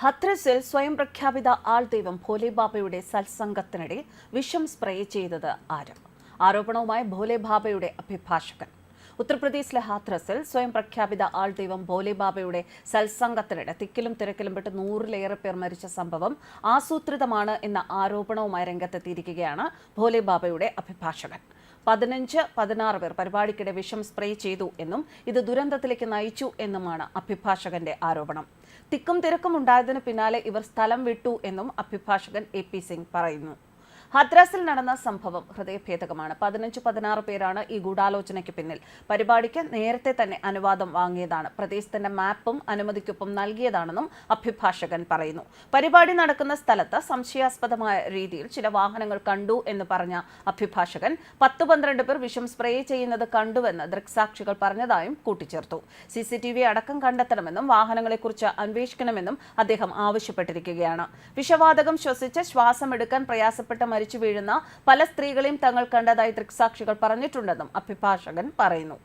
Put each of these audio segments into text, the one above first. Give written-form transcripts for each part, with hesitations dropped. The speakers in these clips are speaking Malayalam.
ഹത്രസിൽ സ്വയം പ്രഖ്യാപിത ആൾദൈവം ഭോലെബാബയുടെ സത്സംഗത്തിനിടെ വിഷം സ്പ്രേ ചെയ്തത് ആര്? ആരോപണവുമായി ഭോലെബാബയുടെ അഭിഭാഷകൻ. ഉത്തർപ്രദേശിലെ ഹാത്രസിൽ സ്വയം പ്രഖ്യാപിത ആൾദൈവം ഭോലെബാബയുടെ സത്സംഗത്തിനിടെ തിക്കിലും തിരക്കിലും പെട്ട് 100-ലേറെ പേർ മരിച്ച സംഭവം ആസൂത്രിതമാണ് എന്ന ആരോപണവുമായി രംഗത്തെത്തിയിരിക്കുകയാണ് ഭോലെബാബയുടെ അഭിഭാഷകൻ. 15-16 പേർ പരിപാടിക്കിടെ വിഷം സ്പ്രേ ചെയ്തു എന്നും ഇത് ദുരന്തത്തിലേക്ക് നയിച്ചു എന്നുമാണ് അഭിഭാഷകന്റെ ആരോപണം. തിക്കും തിരക്കും ഉണ്ടായതിനു പിന്നാലെ ഇവർ സ്ഥലം വിട്ടു എന്നും അഭിഭാഷകൻ AP സിംഗ് പറയുന്നു. ഹദ്രാസിൽ നടന്ന സംഭവം ഹൃദയഭേദകമാണ്. 15-16 പേരാണ് ഈ ഗൂഢാലോചനയ്ക്ക് പിന്നിൽ. പരിപാടിക്ക് നേരത്തെ തന്നെ അനുവാദം വാങ്ങിയതാണ്. പ്രദേശത്തിന്റെ മാപ്പും അനുമതിക്കൊപ്പം നൽകിയതാണെന്നും അഭിഭാഷകൻ പറയുന്നു. പരിപാടി നടക്കുന്ന സ്ഥലത്ത് സംശയാസ്പദമായ രീതിയിൽ ചില വാഹനങ്ങൾ കണ്ടു എന്ന് പറഞ്ഞ അഭിഭാഷകൻ 10-12 പേർ വിഷം സ്പ്രേ ചെയ്യുന്നത് കണ്ടുവെന്ന് ദൃക്സാക്ഷികൾ പറഞ്ഞതായും കൂട്ടിച്ചേർത്തു. CCTV അടക്കം കണ്ടെത്തണമെന്നും വാഹനങ്ങളെക്കുറിച്ച് അന്വേഷിക്കണമെന്നും അദ്ദേഹം ആവശ്യപ്പെട്ടിരിക്കുകയാണ്. വിഷവാതകം ശ്വസിച്ച് ശ്വാസമെടുക്കാൻ പ്രയാസപ്പെട്ട മരിച്ചു വീഴുന്ന പല സ്ത്രീകളെയും തങ്ങൾ കണ്ടതായി ദൃക്സാക്ഷികൾ പറഞ്ഞിട്ടുണ്ടെന്നും അഭിഭാഷകൻ പറയുന്നു.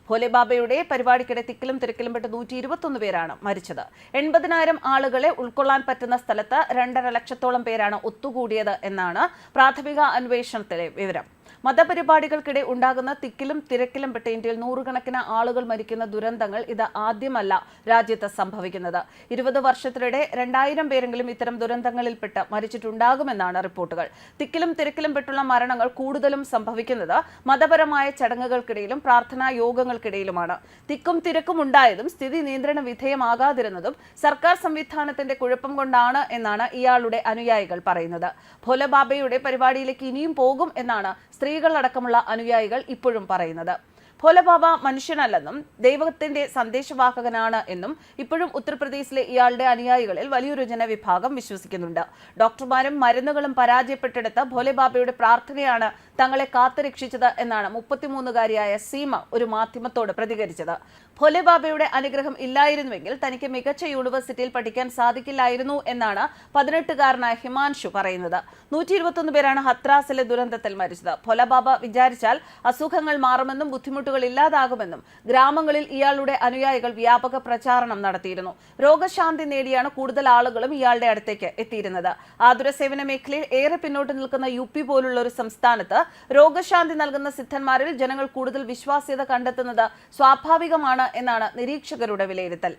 ഭോലെബാബയുടെ പരിപാടിക്കിടെ തിക്കിലും തിരക്കിലും പെട്ട് 121 പേരാണ് മരിച്ചത്. 80,000 ആളുകളെ ഉൾക്കൊള്ളാൻ പറ്റുന്ന സ്ഥലത്ത് 2.5 ലക്ഷത്തോളം പേരാണ് ഒത്തുകൂടിയത് എന്നാണ് പ്രാഥമിക അന്വേഷണത്തിലെ വിവരം. മതപരിപാടികൾക്കിടെ ഉണ്ടാകുന്ന തിക്കിലും തിരക്കിലും പെട്ട് ഇന്ത്യയിൽ 100-കണക്കിന് ആളുകൾ മരിക്കുന്ന ദുരന്തങ്ങൾ ഇത് ആദ്യമല്ല രാജ്യത്ത് സംഭവിക്കുന്നത്. 20 വർഷത്തിനിടെ 2000 പേരെങ്കിലും ഇത്തരം ദുരന്തങ്ങളിൽപ്പെട്ട് മരിച്ചിട്ടുണ്ടാകുമെന്നാണ് റിപ്പോർട്ടുകൾ. തിക്കിലും തിരക്കിലും പെട്ടുള്ള മരണങ്ങൾ കൂടുതലും സംഭവിക്കുന്നത് മതപരമായ ചടങ്ങുകൾക്കിടയിലും പ്രാർത്ഥനാ യോഗങ്ങൾക്കിടയിലുമാണ്. തിക്കും തിരക്കും ഉണ്ടായതും സ്ഥിതി നിയന്ത്രണ വിധേയമാകാതിരുന്നതും സർക്കാർ സംവിധാനത്തിന്റെ കുഴപ്പം കൊണ്ടാണ് എന്നാണ് ഇയാളുടെ അനുയായികൾ പറയുന്നത്. ഭോലെബാബയുടെ പരിപാടിയിലേക്ക് ഇനിയും പോകും എന്നാണ് സ്ത്രീകളടക്കമുള്ള അനുയായികൾ ഇപ്പോഴും പറയുന്നത്. ഭോലെബാബ മനുഷ്യനല്ലെന്നും ദൈവത്തിന്റെ സന്ദേശവാഹകനാണ് എന്നും ഇപ്പോഴും ഉത്തർപ്രദേശിലെ ഇയാളുടെ അനുയായികളിൽ വലിയൊരു ജനവിഭാഗം വിശ്വസിക്കുന്നുണ്ട്. ഡോക്ടർമാരും മരുന്നുകളും പരാജയപ്പെട്ടെടുത്ത് ഭോലെബാബയുടെ പ്രാർത്ഥനയാണ് തങ്ങളെ കാത്തുരക്ഷിച്ചത് എന്നാണ് 33-കാരിയായ സീമ ഒരു മാധ്യമത്തോട് പ്രതികരിച്ചത്. ഭോലെബാബയുടെ അനുഗ്രഹം ഇല്ലായിരുന്നുവെങ്കിൽ തനിക്ക് മികച്ച യൂണിവേഴ്സിറ്റിയിൽ പഠിക്കാൻ സാധിക്കില്ലായിരുന്നു എന്നാണ് 18-കാരനായ ഹിമാൻഷു പറയുന്നത്. 121 പേരാണ് ഹത്രാസിലെ ദുരന്തത്തിൽ മരിച്ചത്. ഭോലെബാബ വിചാരിച്ചാൽ അസുഖങ്ങൾ മാറുമെന്നും ബുദ്ധിമുട്ടുകൾ ഇല്ലാതാകുമെന്നും ഗ്രാമങ്ങളിൽ ഇയാളുടെ അനുയായികൾ വ്യാപക പ്രചാരണം നടത്തിയിരുന്നു. രോഗശാന്തി നേടിയാണ് കൂടുതൽ ആളുകളും ഇയാളുടെ അടുത്തേക്ക് എത്തിയിരുന്നത്. ആതുര സേവന മേഖലയിൽ ഏറെ പിന്നോട്ട് നിൽക്കുന്ന UP പോലുള്ള ഒരു സംസ്ഥാനത്ത് രോഗശാന്തി നൽകുന്ന സിദ്ധന്മാരിൽ ജനങ്ങൾ കൂടുതൽ വിശ്വാസ്യത കണ്ടെത്തുന്നത് സ്വാഭാവികമാണ് എന്നാണ് നിരീക്ഷകരുടെ വിലയിരുത്തൽ.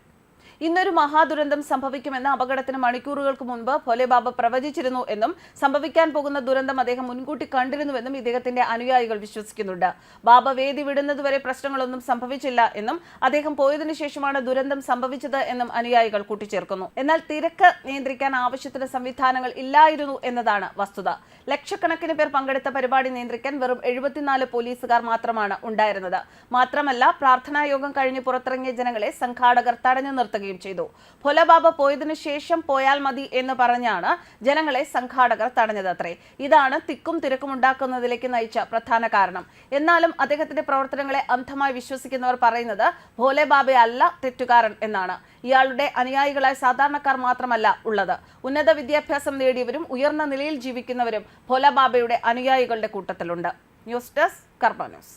ഇന്നൊരു മഹാദുരന്തം സംഭവിക്കുമെന്ന് അപകടത്തിന് മണിക്കൂറുകൾക്ക് മുൻപ് ഭോലെബാബ പ്രവചിച്ചിരുന്നു എന്നും സംഭവിക്കാൻ പോകുന്ന ദുരന്തം അദ്ദേഹം മുൻകൂട്ടി കണ്ടിരുന്നുവെന്നും ഇദ്ദേഹത്തിന്റെ അനുയായികൾ വിശ്വസിക്കുന്നുണ്ട്. ബാബ വേദി വിടുന്നതുവരെ പ്രശ്നങ്ങളൊന്നും സംഭവിച്ചില്ല എന്നും അദ്ദേഹം പോയതിനു ശേഷമാണ് ദുരന്തം സംഭവിച്ചത് എന്നും അനുയായികൾ കൂട്ടിച്ചേർക്കുന്നു. എന്നാൽ തിരക്ക് നിയന്ത്രിക്കാൻ ആവശ്യത്തിന് സംവിധാനങ്ങൾ ഇല്ലായിരുന്നു എന്നതാണ് വസ്തുത. ലക്ഷക്കണക്കിന് പേർ പങ്കെടുത്ത പരിപാടി നിയന്ത്രിക്കാൻ വെറും 74 പോലീസുകാർ മാത്രമാണ് ഉണ്ടായിരുന്നത്. മാത്രമല്ല, പ്രാർത്ഥനാ യോഗം കഴിഞ്ഞ് പുറത്തിറങ്ങിയ ജനങ്ങളെ സംഘാടകർ തടഞ്ഞു നിർത്തുകയും ചെയ്തു. ഭോലെബാബ പോയതിനു ശേഷം പോയാൽ മതി എന്ന് പറഞ്ഞാണ് ജനങ്ങളെ സംഘാടകർ തടഞ്ഞതത്രേ. ഇതാണ് തിക്കും തിരക്കും ഉണ്ടാക്കുന്നതിലേക്ക് നയിച്ച പ്രധാന കാരണം. എന്നാലും അദ്ദേഹത്തിന്റെ പ്രവർത്തനങ്ങളെ അന്ധമായി വിശ്വസിക്കുന്നവർ പറയുന്നത് ഭോലെബാബയല്ല തെറ്റുകാരൻ എന്നാണ്. ഇയാളുടെ അനുയായികളായ സാധാരണക്കാർ മാത്രമല്ല ഉള്ളത്. ഉന്നത വിദ്യാഭ്യാസം നേടിയവരും ഉയർന്ന നിലയിൽ ജീവിക്കുന്നവരും ഭോലെബാബയുടെ അനുയായികളുടെ കൂട്ടത്തിലുണ്ട്. ന്യൂസ് ഡെസ്ക് കർമ്മ ന്യൂസ്.